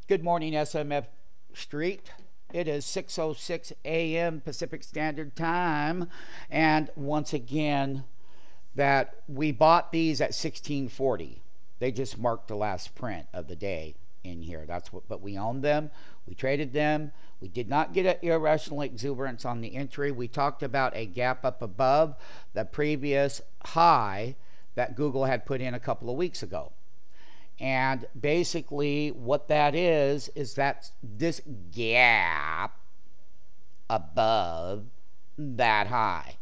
Good morning, SMF Street. It is 6:06 a.m. Pacific Standard Time, and once again, that we bought these at 1640. They just marked the last print of the day in here. That's what, but we owned them. We traded them. We did not get an irrational exuberance on the entry. We talked about a gap up above the previous high that Google had put in a couple of weeks ago. And basically what that is that this gap above that high.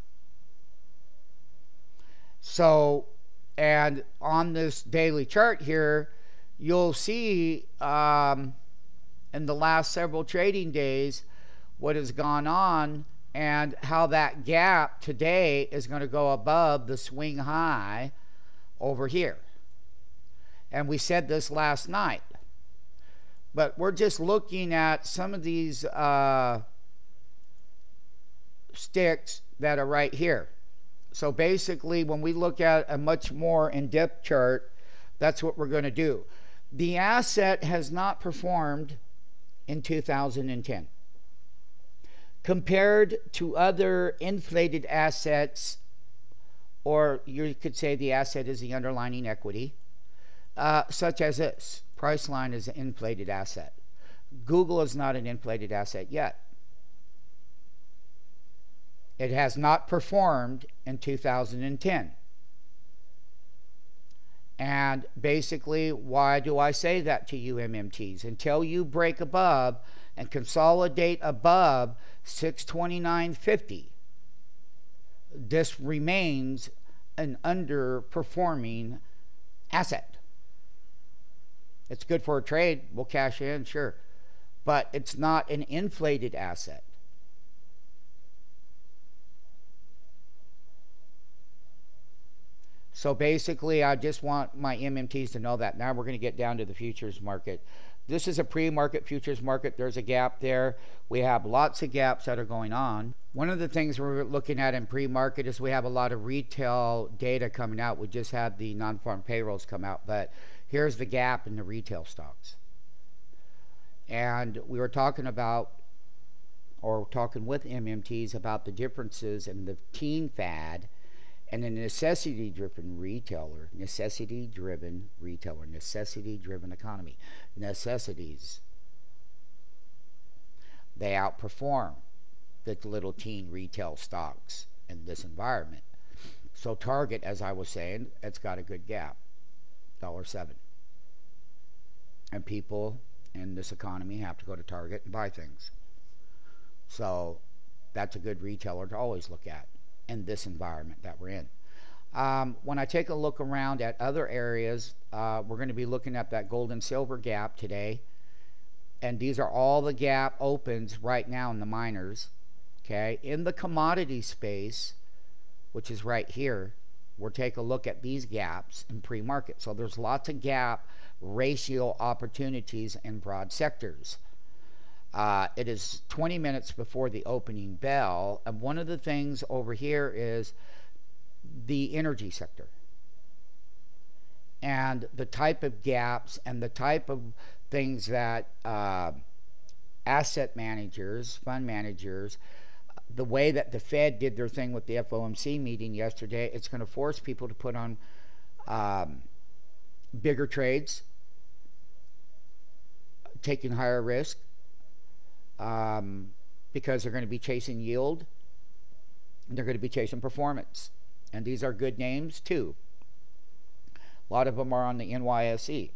So, and on this daily chart here, you'll see in the last several trading days what has gone on and how that gap today is going to go above the swing high over here. And we said this last night, but we're just looking at some of these sticks that are right here. So basically, when we look at a much more in-depth chart, that's what we're going to do. The asset has not performed in 2010 compared to other inflated assets, or you could say the asset is the underlying equity. Such as this. Priceline is an inflated asset. Google is not an inflated asset yet. It has not performed in 2010. And basically, why do I say that to you, MMTs? Until you break above and consolidate above 629.50, this remains an underperforming asset. It's good for a trade. We'll cash in, sure. But it's not an inflated asset. So basically, I just want my MMTs to know that. Now we're going to get down to the futures market. This is a pre-market futures market. There's a gap there. We have lots of gaps that are going on. One of the things we're looking at in pre-market is we have a lot of retail data coming out. We just had the non-farm payrolls come out, but here's the gap in the retail stocks. And we were talking about, or talking with MMTs about the differences in the teen fad and the necessity-driven retailer, necessity-driven economy. Necessities. They outperform the little teen retail stocks in this environment. So Target, as I was saying, it's got a good gap, $1.07. And people in this economy have to go to Target and buy things. So that's a good retailer to always look at in this environment that we're in. When I take a look around at other areas, we're going to be looking at that gold and silver gap today. And these are all the gap opens right now in the miners. Okay, in the commodity space, which is right here, we'll take a look at these gaps in pre-market. So there's lots of gap ratio opportunities in broad sectors. It is 20 minutes before the opening bell, and one of the things over here is the energy sector and the type of gaps and the type of things that asset managers, fund managers, the way that the Fed did their thing with the FOMC meeting yesterday, it's going to force people to put on bigger trades, taking higher risk, because they're going to be chasing yield, and they're going to be chasing performance. And these are good names too. A lot of them are on the NYSE.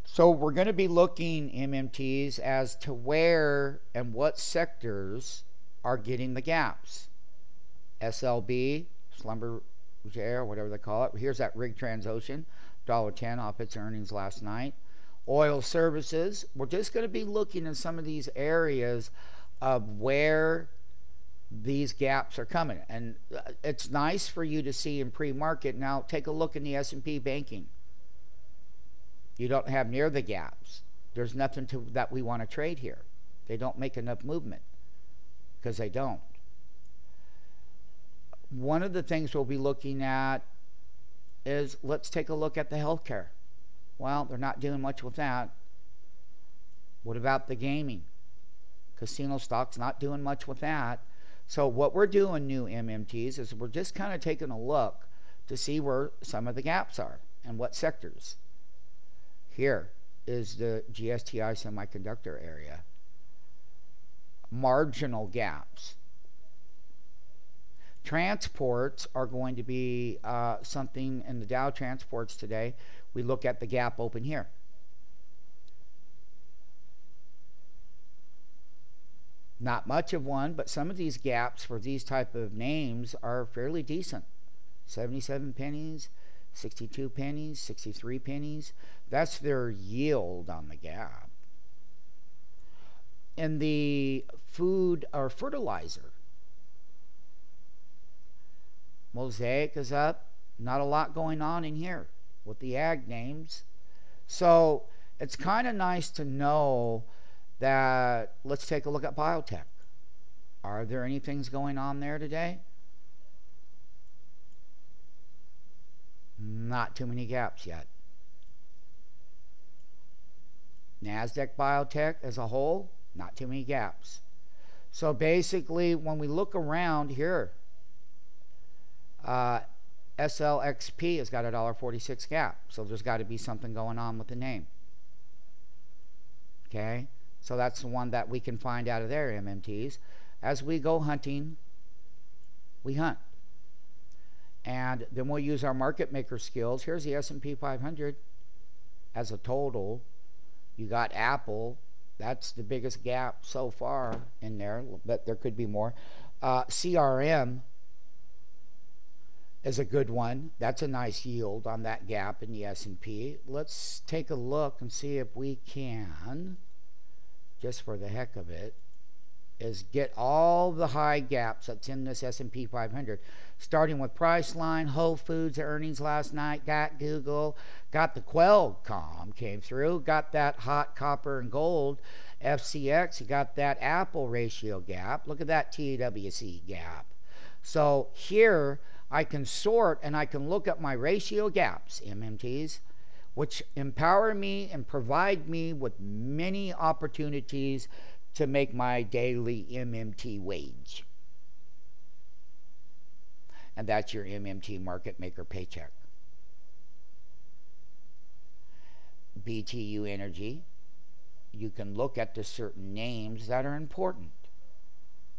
So we're going to be looking, MMTs, as to where and what sectors are getting the gaps. SLB, Slumber Air, whatever they call it. Here's that rig Transocean, $1.10 off its earnings last night. Oil services, we're just going to be looking in some of these areas of where these gaps are coming. And it's nice for you to see in pre-market. Now take a look in the S&P banking. You don't have near the gaps. There's nothing that we want to trade here. They don't make enough movement because they don't. One of the things we'll be looking at is, let's take a look at the healthcare. Well, they're not doing much with that. What about the gaming? Casino stocks not doing much with that. So what we're doing, new MMTs, is we're just kind of taking a look to see where some of the gaps are and what sectors. Here is the GSTI semiconductor area. Marginal gaps. Transports are going to be something in the Dow transports today. We look at the gap open here. Not much of one, but some of these gaps for these type of names are fairly decent. 77 pennies, 62 pennies, 63 pennies. That's their yield on the gap. In the food or fertilizer, Mosaic is up. Not a lot going on in here with the ag names. So it's kind of nice to know that. Let's take a look at biotech. Are there any things going on there today? Not too many gaps yet. Nasdaq biotech as a whole, not too many gaps. So basically, when we look around here, SLXP has got a $1.46 gap. So there's got to be something going on with the name. Okay, so that's the one that we can find out of their MMTs. As we go hunting, we hunt. And then we'll use our market maker skills. Here's the S&P 500 as a total. You got Apple. That's the biggest gap so far in there, but there could be more. CRM is a good one. That's a nice yield on that gap in the S&P. Let's take a look and see if we can, just for the heck of it, is get all the high gaps that's in this S&P 500, starting with Priceline, Whole Foods earnings last night, got Google, got the Qualcomm came through, got that hot copper and gold, FCX, you got that Apple ratio gap. Look at that TWC gap. So here I can sort and I can look at my ratio gaps, MMTs, which empower me and provide me with many opportunities to make my daily MMT wage. And that's your MMT market maker paycheck. BTU Energy, you can look at the certain names that are important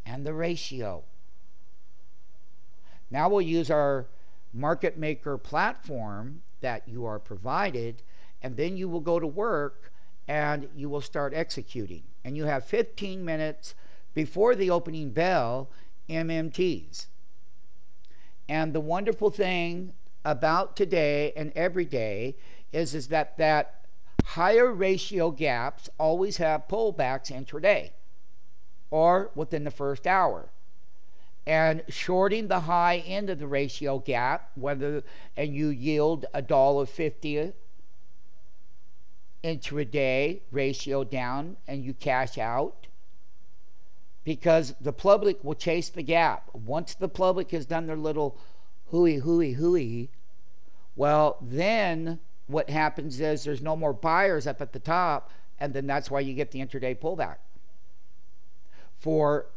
and the ratio. Now we'll use our market maker platform that you are provided, and then you will go to work and you will start executing. And you have 15 minutes before the opening bell, MMTs. And the wonderful thing about today and every day is that higher ratio gaps always have pullbacks intraday or within the first hour. And shorting the high end of the ratio gap, and you yield $1.50 intraday, ratio down, and you cash out, because the public will chase the gap. Once the public has done their little hooey, well, then what happens is there's no more buyers up at the top, and then that's why you get the intraday pullback. For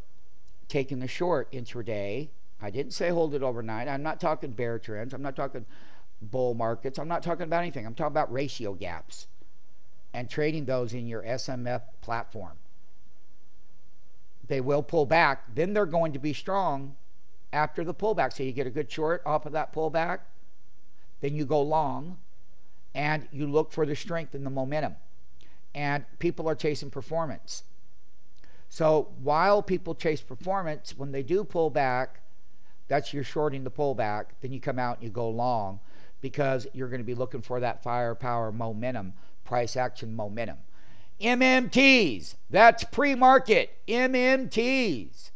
taking the short intraday, I didn't say hold it overnight. I'm not talking bear trends. I'm not talking bull markets. I'm not talking about anything. I'm talking about ratio gaps and trading those in your SMF platform. They will pull back. Then they're going to be strong after the pullback. So you get a good short off of that pullback. Then you go long and you look for the strength and the momentum. And people are chasing performance. So while people chase performance, when they do pull back, that's you're shorting the pullback. Then you come out and you go long, because you're going to be looking for that firepower momentum, price action momentum. MMTs, that's pre-market. MMTs.